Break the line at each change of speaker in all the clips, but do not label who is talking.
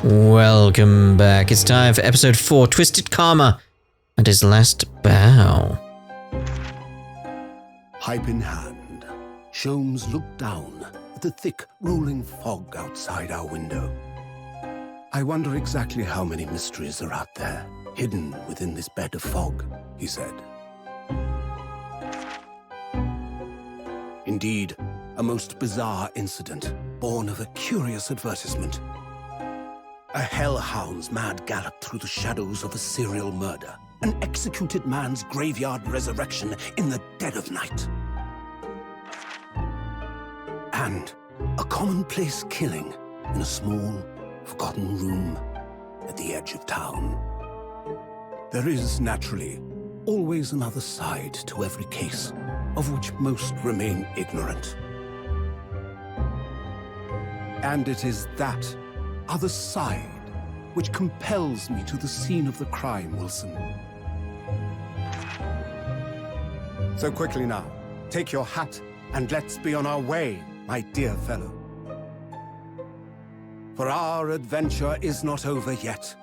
Welcome back. It's time for episode 4, Twisted Karma, and his last bow.
Pipe in hand, Sholmes looked down at the thick, rolling fog outside our window. I wonder exactly how many mysteries are out there, hidden within this bed of fog, he said. Indeed, a most bizarre incident, born of a curious advertisement. A hellhound's mad gallop through the shadows of a serial murder. An executed man's graveyard resurrection in the dead of night. And a commonplace killing in a small, forgotten room at the edge of town. There is, naturally, always another side to every case, of which most remain ignorant. And it is that other side which compels me to the scene of the crime, Wilson. So quickly now, take your hat and let's be on our way, my dear fellow. For our adventure is not over yet.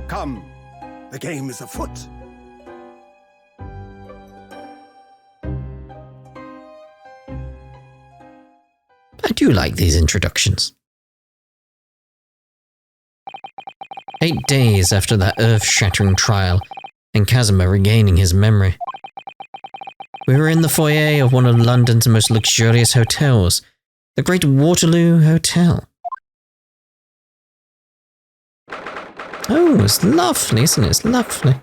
Come, the game is afoot.
I do like these introductions. 8 days after that earth-shattering trial, and Casimir regaining his memory. We were in the foyer of one of London's most luxurious hotels, the Great Waterloo Hotel. Oh, it's lovely, isn't it? It's lovely.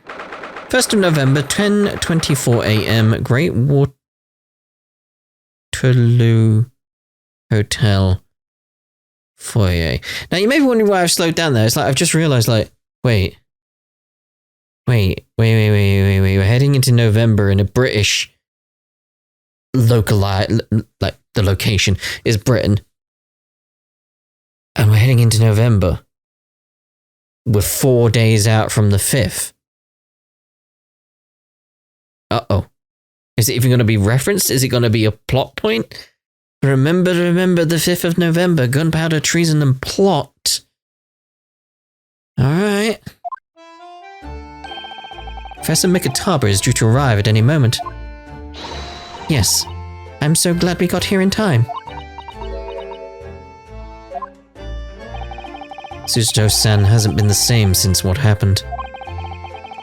1st of November, 10:24 a.m., Great Waterloo Hotel foyer. Now, you may be wondering why I've slowed down there. It's like I've just realized, like, wait. We're heading into November in a British localized, like, the location is Britain. And we're heading into November. We're 4 days out from the 5th. Uh-oh. Is it even going to be referenced? Is it going to be a plot point? Remember the 5th of November, gunpowder, treason, and plot. Alright. Professor Mikataba is due to arrive at any moment. Yes, I'm so glad we got here in time. Suzuto-san hasn't been the same since what happened.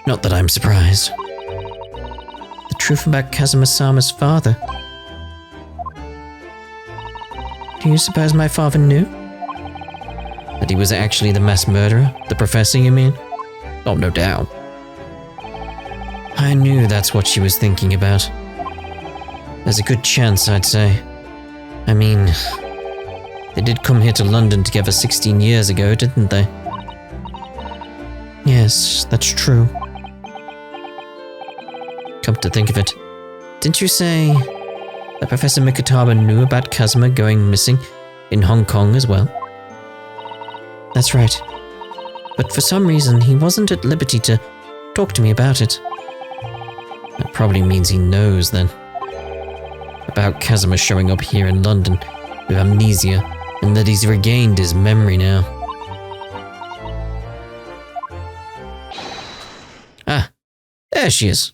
Not that I'm surprised. The truth about Kazuma-sama's father. Do you suppose my father knew? That he was actually the mass murderer? The professor, you mean? Oh, no doubt. I knew that's what she was thinking about. There's a good chance, I'd say. I mean, they did come here to London together 16 years ago, didn't they? Yes, that's true. Come to think of it, didn't you say that Professor Mikataba knew about Kazuma going missing in Hong Kong as well? That's right. But for some reason, he wasn't at liberty to talk to me about it. That probably means he knows, then. About Kazuma showing up here in London with amnesia, and that he's regained his memory now. Ah, there she is.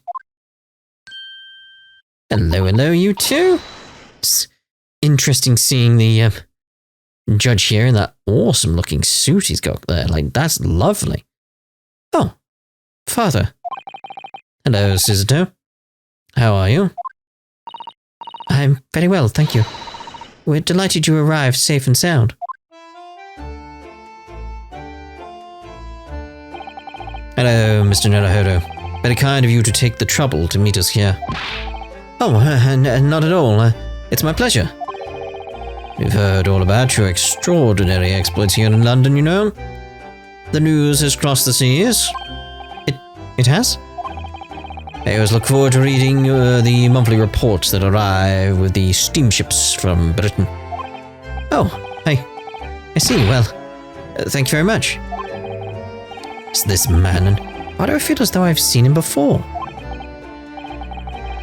Hello, you two. It's interesting seeing the judge here in that awesome-looking suit he's got there. Like, that's lovely. Oh, Father. Hello, Suzuto. How are you? I'm very well, thank you. We're delighted you arrived safe and sound. Hello, Mr. Naruhodo. Very kind of you to take the trouble to meet us here. Oh, not at all. It's my pleasure. We've heard all about your extraordinary exploits here in London, you know. The news has crossed the seas. It has? I always look forward to reading the monthly reports that arrive with the steamships from Britain. Oh, I see. Well, thank you very much. It's this man, and why do I feel as though I've seen him before?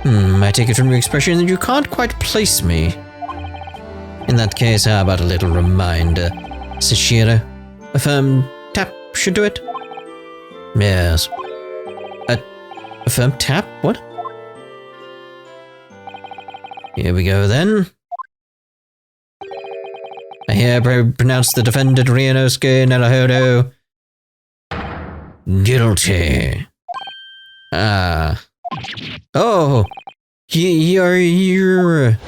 I take it from your expression that you can't quite place me. In that case, how about a little reminder? Sashiro, a firm tap should do it? Yes. A firm tap? What? Here we go then. I hereby pronounce the defendant Ryunosuke Naruhodo guilty. Ah. Oh! You're...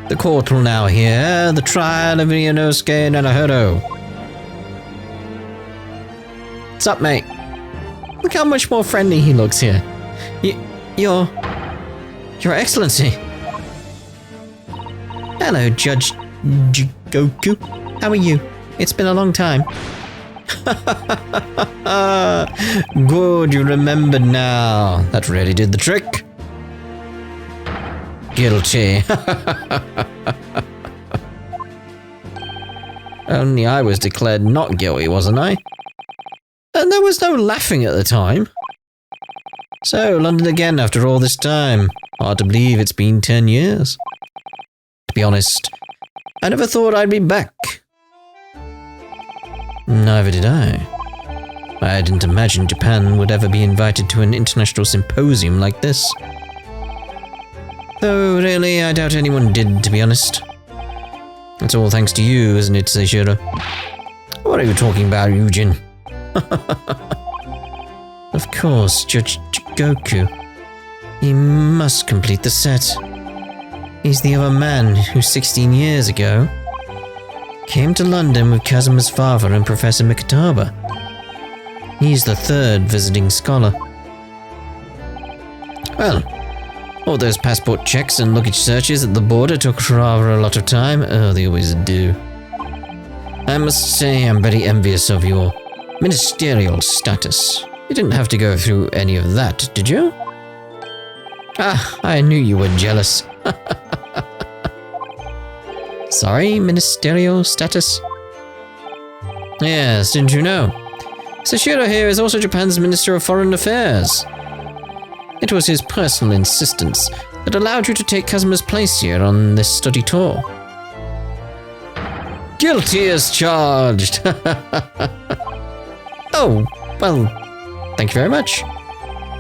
The court will now hear the trial of Ryunosuke Naruhodo. What's up, mate? Look how much more friendly he looks here. Your Excellency. Hello, Judge Jigoku. How are you? It's been a long time. Good, you remembered now. That really did the trick. Guilty. Only I was declared not guilty, wasn't I? And there was no laughing at the time. So, London again after all this time. Hard to believe it's been 10 years. To be honest, I never thought I'd be back. Neither did I. I didn't imagine Japan would ever be invited to an international symposium like this. Though, really, I doubt anyone did, to be honest. It's all thanks to you, isn't it, Seishiro? What are you talking about, Eugene? Of course, Judge Jigoku. He must complete the set. He's the other man who 16 years ago came to London with Kazuma's father and Professor Mikitaba. He's the third visiting scholar. Well, all those passport checks and luggage searches at the border took rather a lot of time. Oh, they always do. I must say I'm very envious of your ministerial status. You didn't have to go through any of that, did you? Ah, I knew you were jealous. Sorry, ministerial status? Yes, didn't you know? Seishiro here is also Japan's Minister of Foreign Affairs. It was his personal insistence that allowed you to take Kazuma's place here on this study tour. Guilty as charged! Oh, well, thank you very much.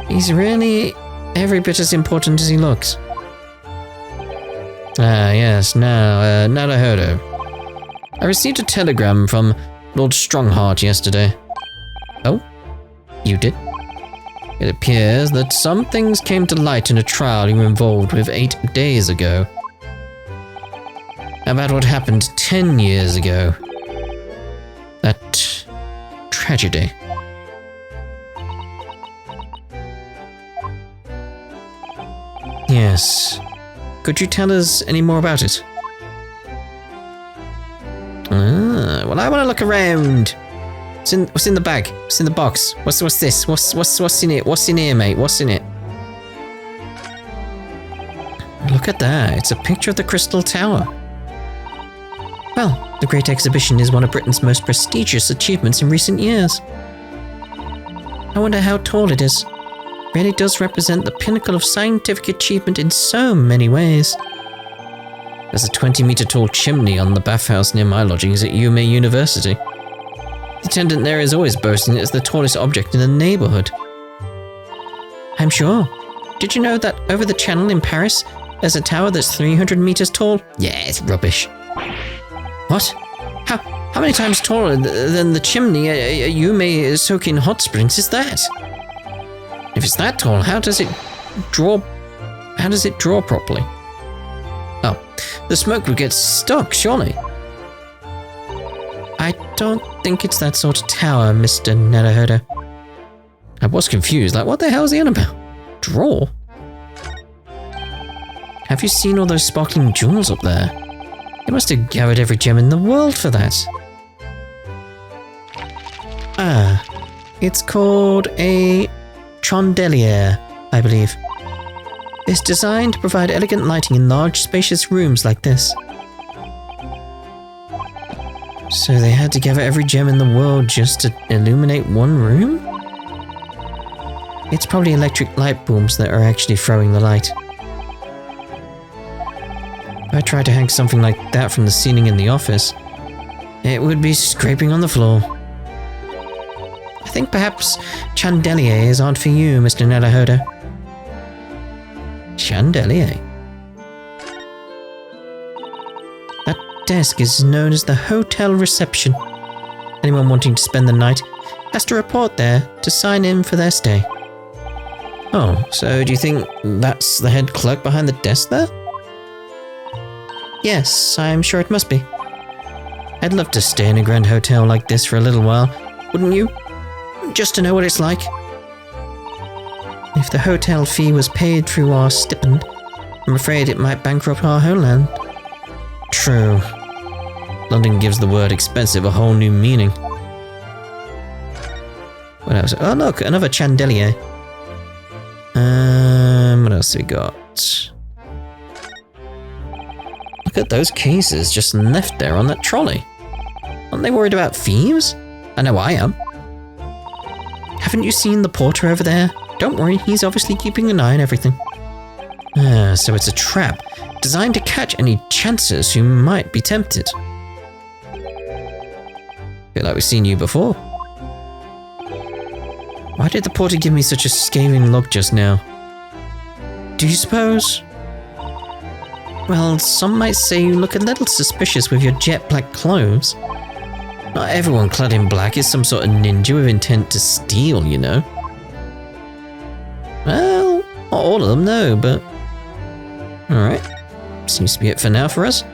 He's really every bit as important as he looks. Ah, yes, now, Naruhodo. I received a telegram from Lord Strongheart yesterday. Oh? You did? It appears that some things came to light in a trial you were involved with 8 days ago. About what happened 10 years ago. That tragedy. Yes. Could you tell us any more about it? Ah, well, I want to look around. What's in the bag? What's in the box? What's this? What's in it? What's in here, mate? What's in it? Look at that. It's a picture of the Crystal Tower. Well, the Great Exhibition is one of Britain's most prestigious achievements in recent years. I wonder how tall it is. It really does represent the pinnacle of scientific achievement in so many ways. There's a 20-meter tall chimney on the bathhouse near my lodgings at Yume University. The attendant there is always boasting it's the tallest object in the neighborhood. I'm sure. Did you know that over the channel in Paris, there's a tower that's 300 meters tall? Yeah, it's rubbish. What? How many times taller than the chimney at Yume Soaking Hot Springs is that? If it's that tall, how does it draw properly? Oh, the smoke would get stuck, surely. I don't think it's that sort of tower, Mr. Naruhodo. I was confused, like what the hell is he on about? Draw? Have you seen all those sparkling jewels up there? They must have gathered every gem in the world for that. Ah, it's called a chandelier, I believe. It's designed to provide elegant lighting in large, spacious rooms like this. So they had to gather every gem in the world just to illuminate one room? It's probably electric light bulbs that are actually throwing the light. I tried to hang something like that from the ceiling in the office, it would be scraping on the floor. I think perhaps chandeliers aren't for you, Mr. Naruhodo. Chandelier? That desk is known as the hotel reception. Anyone wanting to spend the night has to report there to sign in for their stay. Oh, so do you think that's the head clerk behind the desk there? Yes, I'm sure it must be. I'd love to stay in a grand hotel like this for a little while, wouldn't you? Just to know what it's like. If the hotel fee was paid through our stipend, I'm afraid it might bankrupt our homeland. True. London gives the word expensive a whole new meaning. What else? Oh look, another chandelier. What else we got? Look at those cases just left there on that trolley. Aren't they worried about thieves? I know I am. Haven't you seen the porter over there? Don't worry, he's obviously keeping an eye on everything. So it's a trap, designed to catch any chancers who might be tempted. Feel like we've seen you before. Why did the porter give me such a scathing look just now? Do you suppose? Well, some might say you look a little suspicious with your jet black clothes. Not everyone clad in black is some sort of ninja with intent to steal, you know. Well, not all of them, no, but... Alright. Seems to be it for now for us.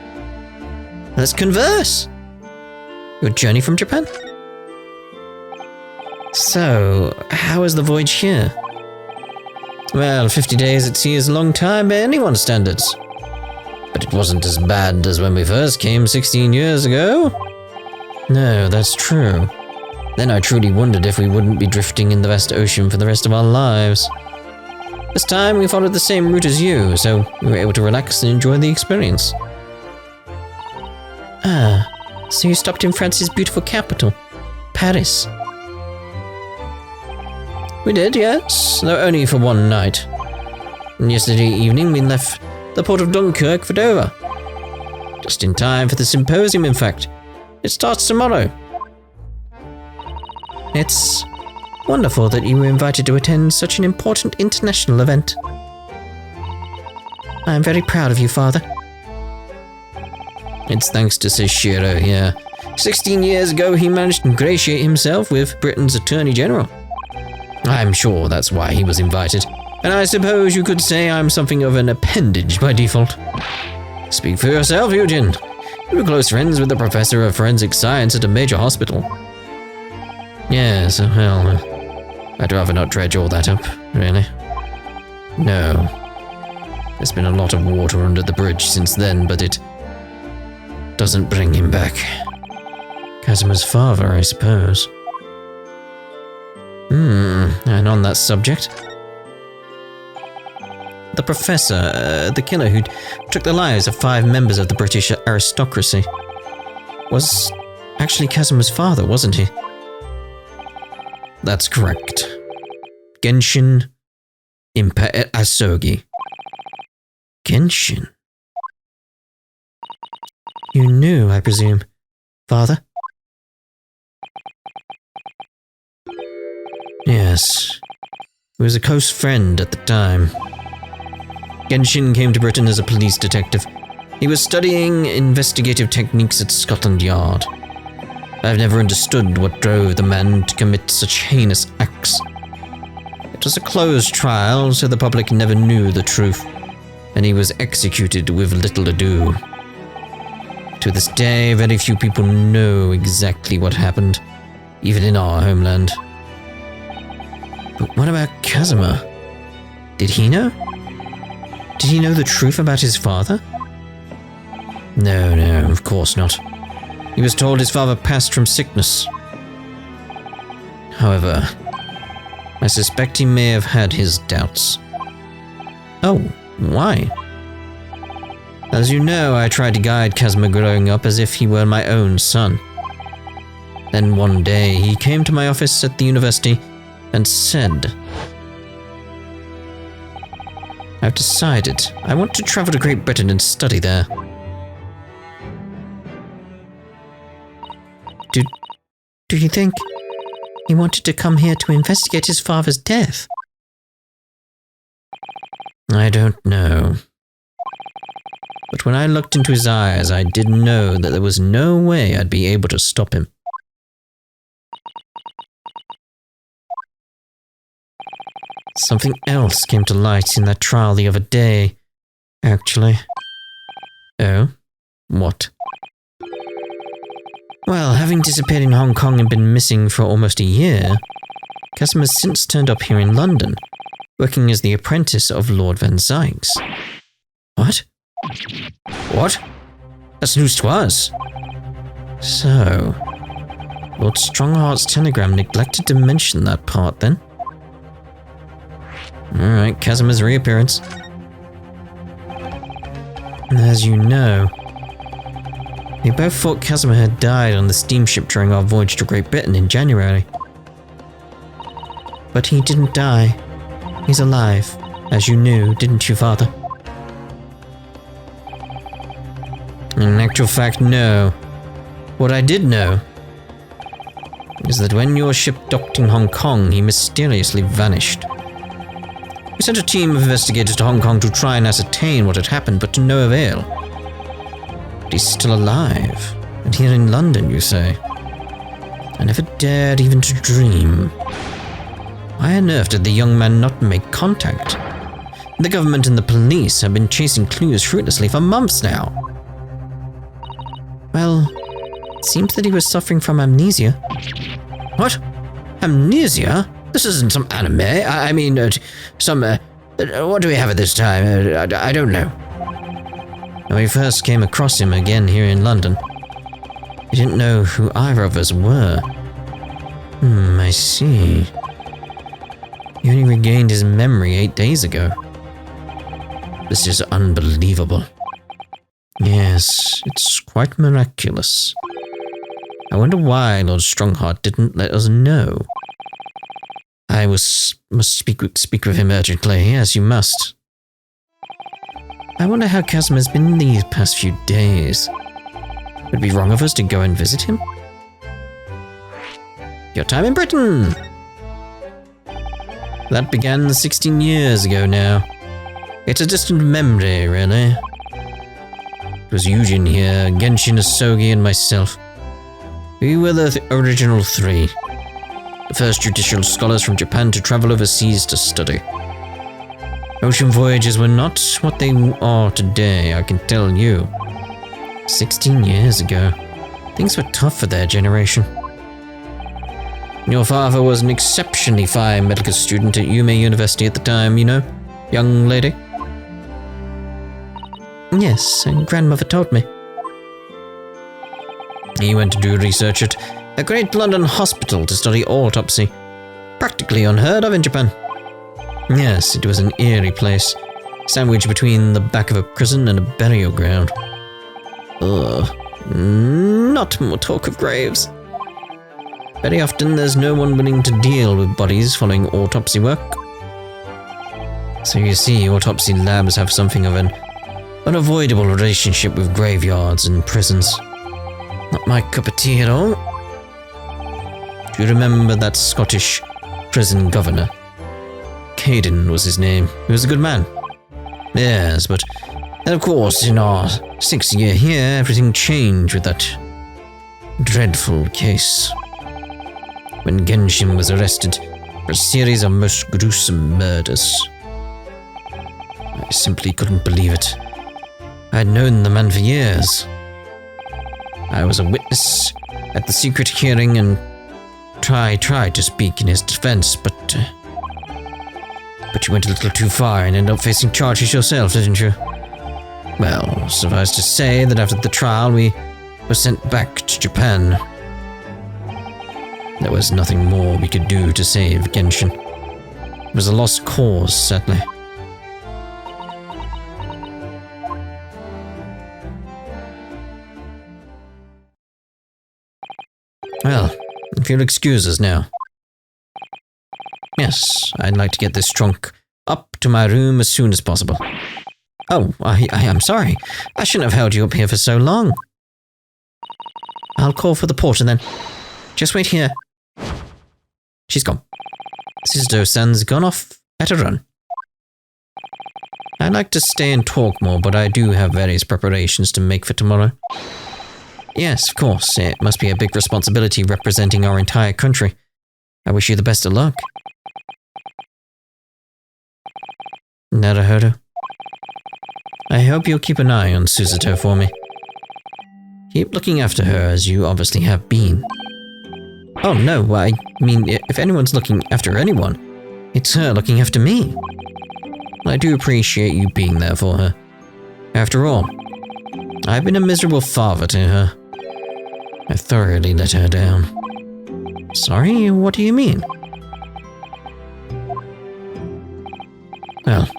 Let's converse! Your journey from Japan? So, how is the voyage here? Well, 50 days at sea is a long time by anyone's standards. But it wasn't as bad as when we first came 16 years ago. No, that's true. Then I truly wondered if we wouldn't be drifting in the vast ocean for the rest of our lives. This time we followed the same route as you, so we were able to relax and enjoy the experience. Ah, so you stopped in France's beautiful capital, Paris. We did, yes, though only for one night. And yesterday evening we left the port of Dunkirk for Dover. Just in time for the symposium, in fact. It starts tomorrow. It's wonderful that you were invited to attend such an important international event. I am very proud of you, Father. It's thanks to Seishiro here. 16 years ago he managed to ingratiate himself with Britain's Attorney General. I'm sure that's why he was invited, and I suppose you could say I'm something of an appendage by default. Speak for yourself, Eugen. You were close friends with the professor of forensic science at a major hospital. Yes, well, I'd rather not dredge all that up, really. No. There's been a lot of water under the bridge since then, but it doesn't bring him back. Kazuma's father, I suppose. And on that subject, the professor, the killer who took the lives of 5 members of the British aristocracy, was actually Kazuma's father, wasn't he? That's correct. Genshin Asogi. Genshin? You knew, I presume, Father? Yes. He was a close friend at the time. Genshin came to Britain as a police detective. He was studying investigative techniques at Scotland Yard. I've never understood what drove the man to commit such heinous acts. It was a closed trial, so the public never knew the truth, and he was executed with little ado. To this day, very few people know exactly what happened, even in our homeland. But what about Kazuma? Did he know? Did he know the truth about his father? No, of course not. He was told his father passed from sickness. However, I suspect he may have had his doubts. Oh, why? As you know, I tried to guide Kazuma growing up as if he were my own son. Then one day, he came to my office at the university and said, I've decided I want to travel to Great Britain and study there. Do you think he wanted to come here to investigate his father's death? I don't know. But when I looked into his eyes, I did know that there was no way I'd be able to stop him. Something else came to light in that trial the other day, actually. Oh? What? Well, having disappeared in Hong Kong and been missing for almost a year, Capcom has since turned up here in London, working as the apprentice of Lord Van Zykes. What? What? That's news to us. So, Lord Strongheart's telegram neglected to mention that part then. Alright, Casimir's reappearance. As you know, we both thought Casimir had died on the steamship during our voyage to Great Britain in January. But he didn't die. He's alive, as you knew, didn't you, Father? In actual fact, no. What I did know is that when your ship docked in Hong Kong, he mysteriously vanished. We sent a team of investigators to Hong Kong to try and ascertain what had happened, but to no avail. But he's still alive, and here in London, you say. I never dared even to dream. Why on earth did the young man not make contact? The government and the police have been chasing clues fruitlessly for months now. Well, it seems that he was suffering from amnesia. What? Amnesia? This isn't some anime. I mean, what do we have at this time? I don't know. When we first came across him again here in London, we didn't know who either of us were. I see. He only regained his memory 8 days ago. This is unbelievable. Yes, it's quite miraculous. I wonder why Lord Strongheart didn't let us know. I must speak with him urgently. Yes, you must. I wonder how Casimir's been these past few days. Would it be wrong of us to go and visit him? Your time in Britain! That began 16 years ago now. It's a distant memory, really. It was Eugene here, Genshin Asogi, and myself. We were the original three. The first judicial scholars from Japan to travel overseas to study. Ocean voyages were not what they are today, I can tell you. 16 years ago, things were tough for their generation. Your father was an exceptionally fine medical student at Yume University at the time, you know, young lady? Yes, and grandmother told me. He went to do research at a great London hospital to study autopsy. Practically unheard of in Japan. Yes, it was an eerie place, sandwiched between the back of a prison and a burial ground. Ugh, not more talk of graves. Very often there's no one willing to deal with bodies following autopsy work. So you see, autopsy labs have something of an unavoidable relationship with graveyards and prisons. Not my cup of tea at all. Do you remember that Scottish prison governor? Caden was his name. He was a good man. Yes, but of course, in our 6th year here, everything changed with that dreadful case. When Genshin was arrested for a series of most gruesome murders. I simply couldn't believe it. I had known the man for years. I was a witness at the secret hearing and tried to speak in his defense, but you went a little too far and ended up facing charges yourself, didn't you? Well, suffice to say that after the trial, we were sent back to Japan. There was nothing more we could do to save Genshin. It was a lost cause, sadly. Well, if you'll excuse us now. Yes, I'd like to get this trunk up to my room as soon as possible. Oh, I am sorry. I shouldn't have held you up here for so long. I'll call for the porter then. Just wait here. She's gone. Susato-san's gone off at a run. I'd like to stay and talk more, but I do have various preparations to make for tomorrow. Yes, of course. It must be a big responsibility representing our entire country. I wish you the best of luck. Naruhodo. I hope you'll keep an eye on Susato for me. Keep looking after her as you obviously have been. Oh no, I mean, if anyone's looking after anyone, it's her looking after me. I do appreciate you being there for her. After all, I've been a miserable father to her. I thoroughly let her down. Sorry, what do you mean? Well,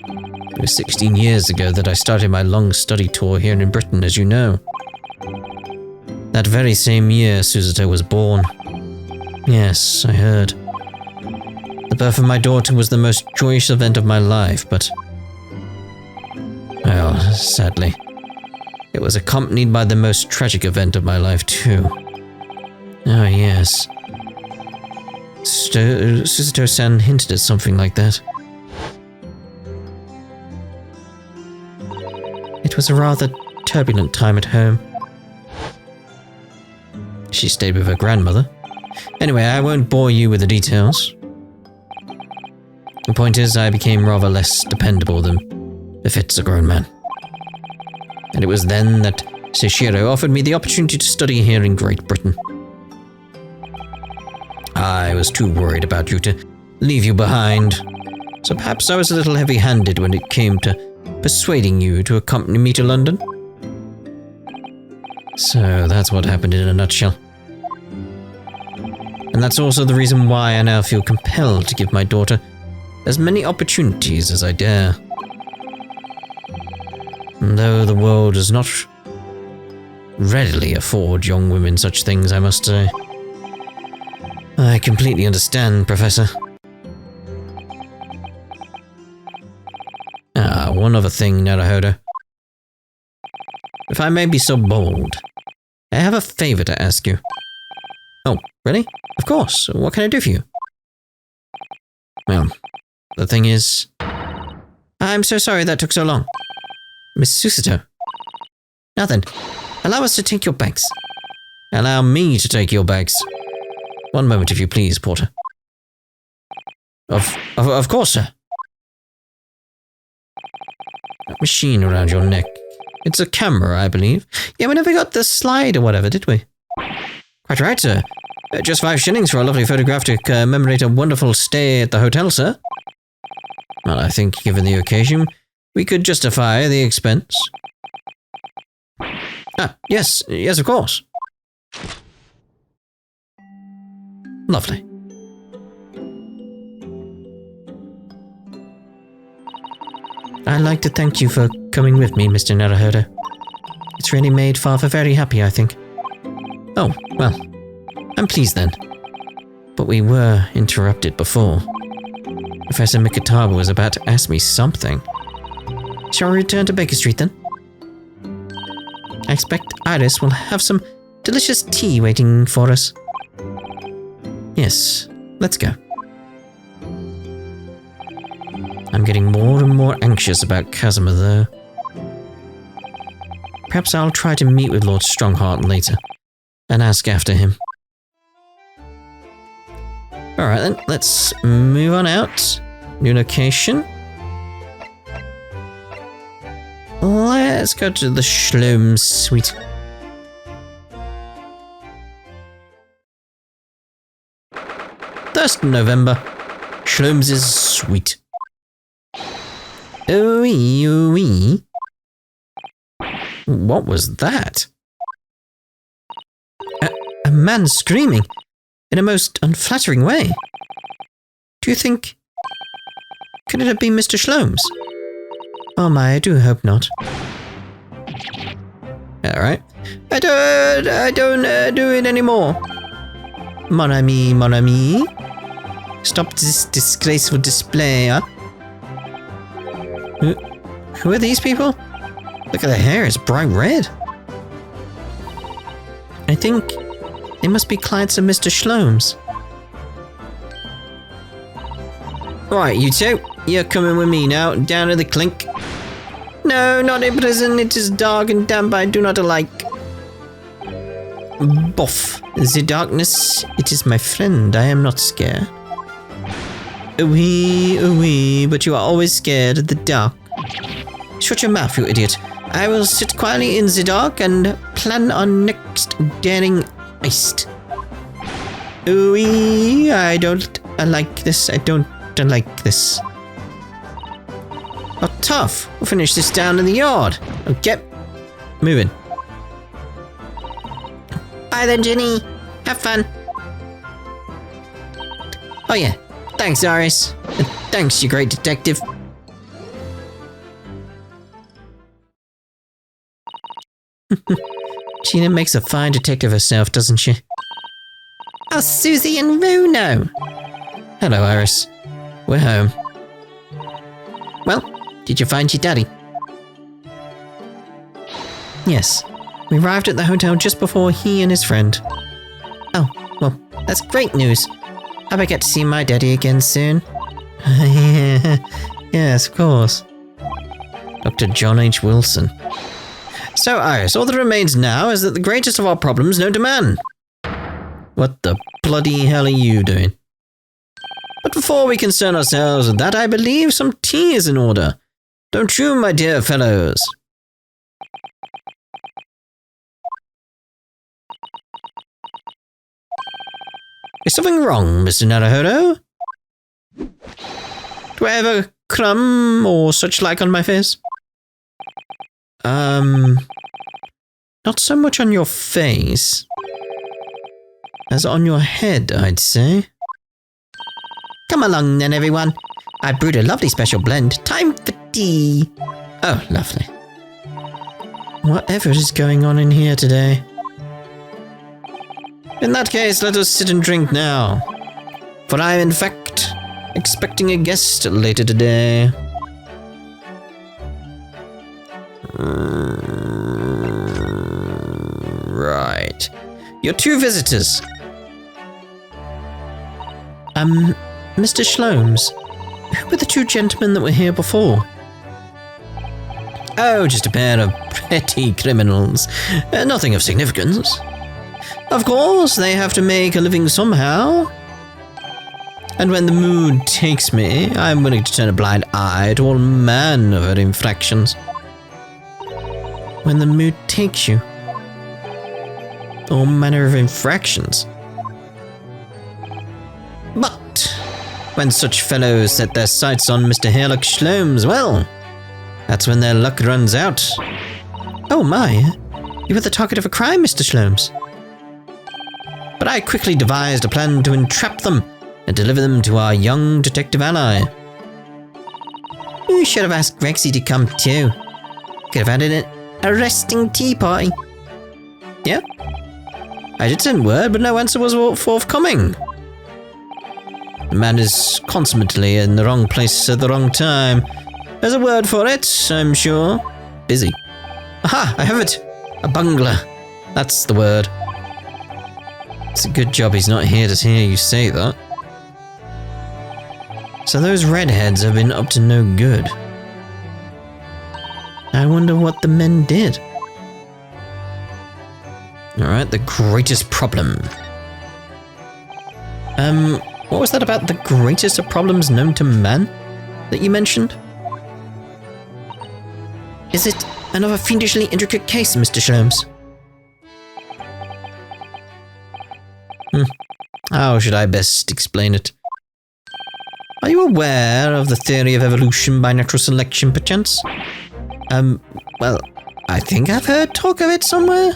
it was 16 years ago that I started my long study tour here in Britain, as you know. That very same year, Susato was born. Yes, I heard. The birth of my daughter was the most joyous event of my life, but... well, sadly, it was accompanied by the most tragic event of my life, too. Oh, yes. Susato-san hinted at something like that. It was a rather turbulent time at home. She stayed with her grandmother. Anyway, I won't bore you with the details. The point is, I became rather less dependable than befits a grown man. And it was then that Seishiro offered me the opportunity to study here in Great Britain. I was too worried about you to leave you behind, so perhaps I was a little heavy-handed when it came to persuading you to accompany me to London. So that's what happened in a nutshell. And that's also the reason why I now feel compelled to give my daughter as many opportunities as I dare. And though the world does not readily afford young women such things, I must say. I completely understand, Professor. One other thing, Naruhodo. If I may be so bold, I have a favor to ask you. Oh, really? Of course. What can I do for you? Well, the thing is... I'm so sorry that took so long. Miss Susato. Now then, allow us to take your bags. Allow me to take your bags. One moment, if you please, Porter. Of course, sir. That machine around your neck. It's a camera, I believe. Yeah, we never got the slide or whatever, did we? Quite right, sir. Just 5 shillings for a lovely photograph to commemorate a wonderful stay at the hotel, sir. Well, I think, given the occasion, we could justify the expense. Yes, of course. Lovely. I'd like to thank you for coming with me, Mr. Naruhodo. It's really made Father very happy, I think. Oh, well, I'm pleased then. But we were interrupted before. Professor Mikitaba was about to ask me something. Shall we return to Baker Street then? I expect Iris will have some delicious tea waiting for us. Yes, let's go. I'm getting more and more anxious about Kazuma, though. Perhaps I'll try to meet with Lord Strongheart later and ask after him. Alright then, let's move on out. New location. Let's go to the Shlom's suite. First November, Shlom's suite. Ooh-wee, ooh-wee. What was that? A man screaming in a most unflattering way. Do you think... Could it have been Mr. Shlom's? Oh my, I do hope not. Alright. I don't do it anymore. Mon ami, mon ami. Stop this disgraceful display, huh? Who are these people? Look at their hair, it's bright red. I think They must be clients of Mr. Shlom's. Right, you two. You're coming with me now, down to the clink. No, not in prison. It is dark and damp. I do not like. Boff. The darkness, it is my friend. I am not scared. Oui, but you are always scared of the dark. Shut your mouth, you idiot. I will sit quietly in the dark and plan our next daring heist. Oui, I don't like this. I don't like this. Oh, tough. We'll finish this down in the yard. Okay. Moving. Bye then, Jenny. Have fun. Oh yeah. Thanks, Iris. And thanks, you great detective. Gina makes a fine detective herself, doesn't she? Oh, Susie and Runo. Hello, Iris. We're home. Well, did you find your daddy? Yes. We arrived at the hotel just before he and his friend. Oh, well, that's great news. Hope I get to see my daddy again soon. Yes, of course. Dr. John H. Wilson. So, Iris, all that remains now is that the greatest of our problems known to man. What the bloody hell are you doing? But before we concern ourselves with that, I believe some tea is in order. Don't you, my dear fellows? Is something wrong, Mr. Naruhodo? Do I have a crumb or such like on my face? Not so much on your face as on your head, I'd say. Come along then, everyone. I brewed a lovely special blend. Time for tea. Oh, lovely. Whatever is going on in here today? In that case, let us sit and drink now. For I am, in fact, expecting a guest later today. Right. Your two visitors. Mr. Shlom's. Who were the two gentlemen that were here before? Oh, just a pair of petty criminals. Nothing of significance. Of course, they have to make a living somehow. And when the mood takes me, I'm willing to turn a blind eye to all manner of infractions. When the mood takes you. All manner of infractions. But when such fellows set their sights on Mr. Herlock Shlom's, well, that's when their luck runs out. Oh my, you were the target of a crime, Mr. Shlom's. But I quickly devised a plan to entrap them and deliver them to our young detective ally. We should have asked Rexy to come too. Could have had an arresting tea party. Yeah? I did send word, but no answer was forthcoming. The man is consummately in the wrong place at the wrong time. There's a word for it, I'm sure. Busy. Aha, I have it. A bungler. That's the word. It's a good job he's not here to hear you say that. So those redheads have been up to no good. I wonder what the men did. Alright, the greatest problem. What was that about the greatest of problems known to man that you mentioned? Is it another fiendishly intricate case, Mr. Shlom's? How should I best explain it? Are you aware of the theory of evolution by natural selection, perchance? Well, I think I've heard talk of it somewhere.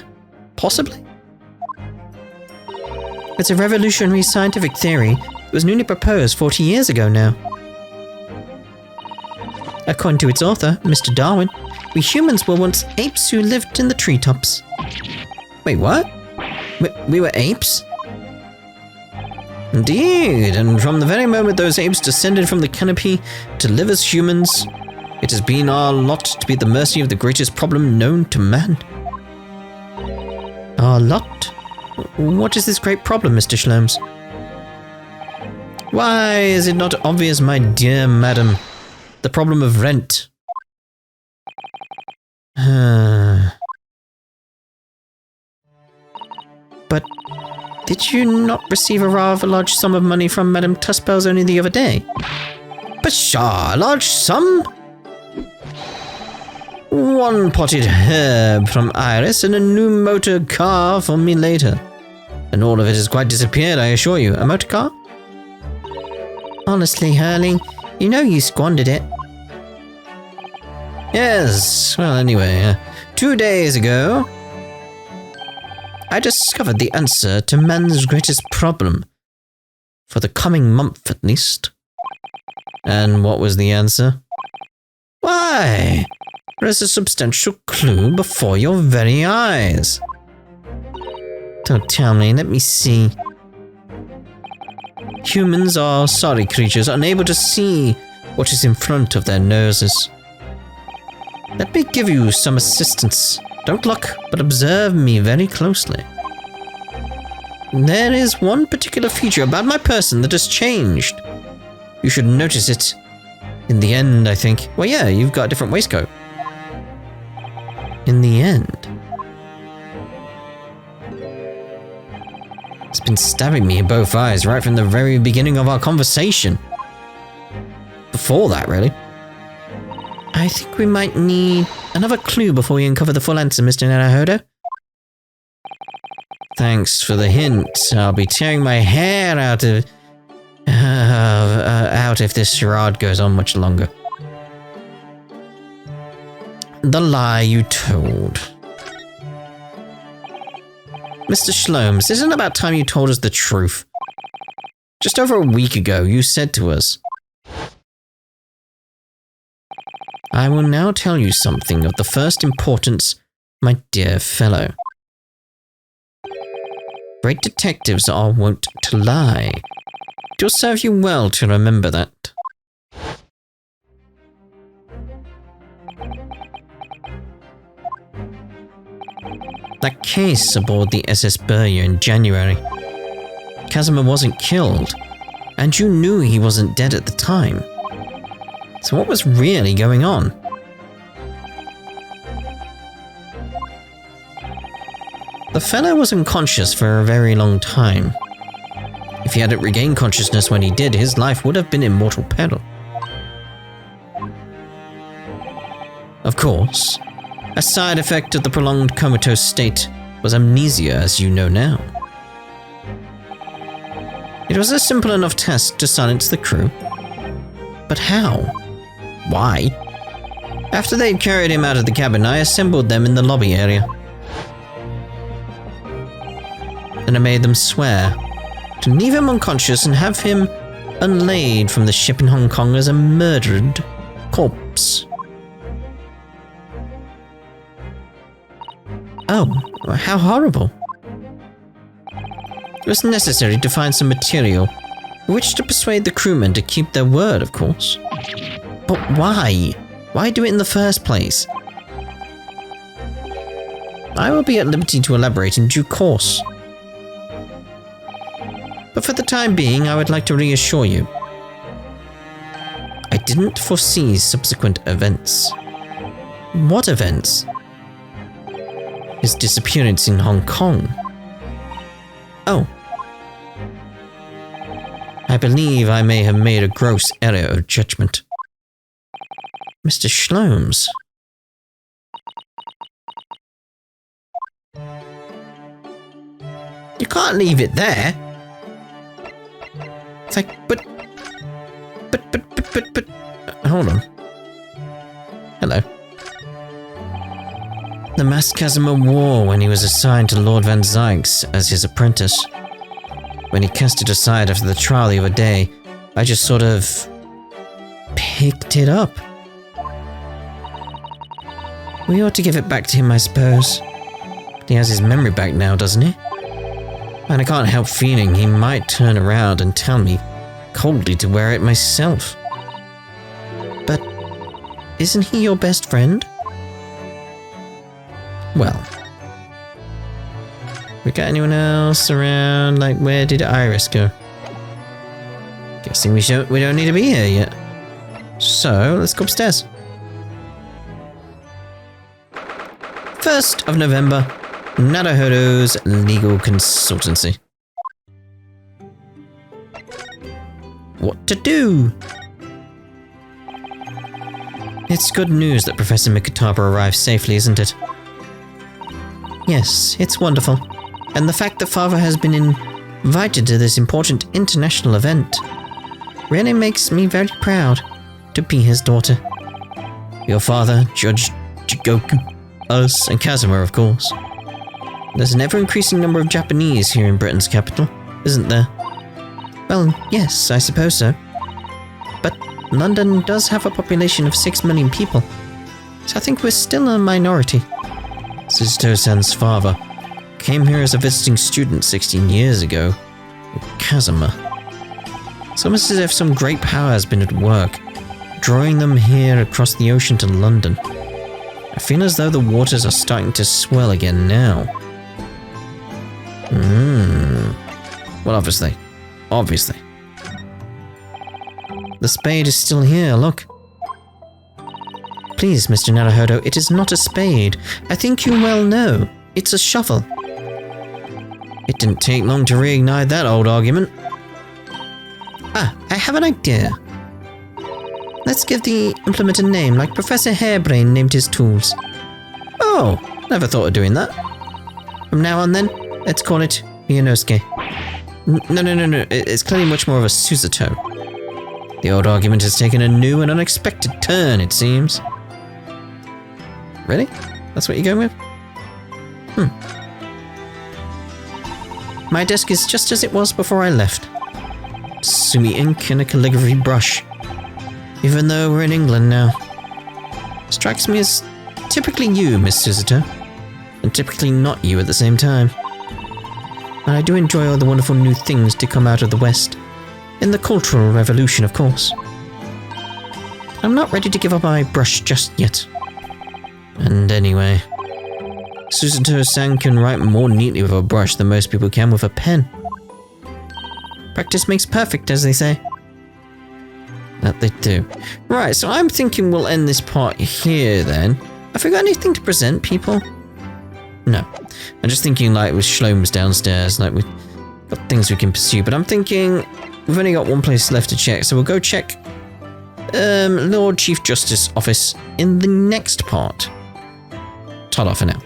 Possibly. It's a revolutionary scientific theory that was newly proposed 40 years ago now. According to its author, Mr. Darwin, we humans were once apes who lived in the treetops. Wait, what? We were apes? Indeed, and from the very moment those apes descended from the canopy to live as humans, it has been our lot to be at the mercy of the greatest problem known to man. Our lot? What is this great problem, Mr. Schlomes? Why is it not obvious, my dear madam? The problem of rent. But did you not receive a rather large sum of money from Madame Tuspels only the other day? Pshaw, a large sum? 1 potted herb from Iris and a new motor car for me later. And all of it has quite disappeared, I assure you. A motor car? Honestly, Hurley, you know you squandered it. Yes, well anyway, 2 days ago, I discovered the answer to man's greatest problem. For the coming month, at least. And what was the answer? Why, there is a substantial clue before your very eyes. Don't tell me, let me see. Humans are sorry creatures, unable to see what is in front of their noses. Let me give you some assistance. Don't look, but observe me very closely. There is one particular feature about my person that has changed. You should notice it. In the end, I think. Well, yeah, you've got a different waistcoat. In the end. It's been stabbing me in both eyes right from the very beginning of our conversation. Before that, really. I think we might need another clue before we uncover the full answer, Mr. Naruhodo. Thanks for the hint. I'll be tearing my hair out if this charade goes on much longer. The lie you told. Mr. Schlomes, isn't it about time you told us the truth? Just over a week ago, you said to us, I will now tell you something of the first importance, my dear fellow. Great detectives are wont to lie. It will serve you well to remember that. That case aboard the SS Burya in January. Casimir wasn't killed, and you knew he wasn't dead at the time. So what was really going on? The fellow was unconscious for a very long time. If he hadn't regained consciousness when he did, his life would have been in mortal peril. Of course, a side effect of the prolonged comatose state was amnesia, as you know now. It was a simple enough task to silence the crew. But how? Why? After they'd carried him out of the cabin, I assembled them in the lobby area. Then I made them swear to leave him unconscious and have him unlaid from the ship in Hong Kong as a murdered corpse. Oh, how horrible. It was necessary to find some material which to persuade the crewmen to keep their word, of course. But why? Why do it in the first place? I will be at liberty to elaborate in due course. But for the time being, I would like to reassure you. I didn't foresee subsequent events. What events? His disappearance in Hong Kong. Oh. I believe I may have made a gross error of judgment. Mr. Schlomes. You can't leave it there. It's like, but, hold on. Hello. The mask Casimir wore when he was assigned to Lord Van Zykes as his apprentice. When he cast it aside after the trial the other day, I just sort of picked it up. We ought to give it back to him, I suppose. But he has his memory back now, doesn't he? And I can't help feeling he might turn around and tell me coldly to wear it myself. But isn't he your best friend? Well, We got anyone else around? Like, where did Iris go? Guessing we don't need to be here yet. So, let's go upstairs. 1st of November, Naruhodo's legal consultancy. What to do? It's good news that Professor Mikutaba arrived safely, isn't it? Yes, it's wonderful. And the fact that Father has been invited to this important international event really makes me very proud to be his daughter. Your father, Judge Jigoku, us, and Kazuma, of course. There's an ever-increasing number of Japanese here in Britain's capital, isn't there? Well, yes, I suppose so. But London does have a population of 6 million people, so I think we're still a minority. Suzuto-san's father came here as a visiting student 16 years ago, with Kazuma. It's almost as if some great power has been at work, drawing them here across the ocean to London. I feel as though the waters are starting to swell again now. Well, obviously. The spade is still here, look. Please, Mr. Naruhodo, it is not a spade. I think you well know. It's a shovel. It didn't take long to reignite that old argument. Ah, I have an idea. Let's give the implement a name, like Professor Hairbrain named his tools. Oh, never thought of doing that. From now on then, let's call it Miyonosuke. No, it's clearly much more of a Suzuto. The old argument has taken a new and unexpected turn, it seems. Really? That's what you're going with? My desk is just as it was before I left. Sumi ink and a calligraphy brush. Even though we're in England now. Strikes me as typically you, Miss Suzuto. And typically not you at the same time. And I do enjoy all the wonderful new things to come out of the West. In the Cultural Revolution, of course. I'm not ready to give up my brush just yet. And anyway, Suzuto-san can write more neatly with a brush than most people can with a pen. Practice makes perfect, as they say. That they do. Right, so I'm thinking we'll end this part here then. Have we got anything to present, people? No. I'm just thinking like with Shlome's downstairs, like we've got things we can pursue, but I'm thinking we've only got one place left to check, so we'll go check Lord Chief Justice office in the next part. Ta-da for now.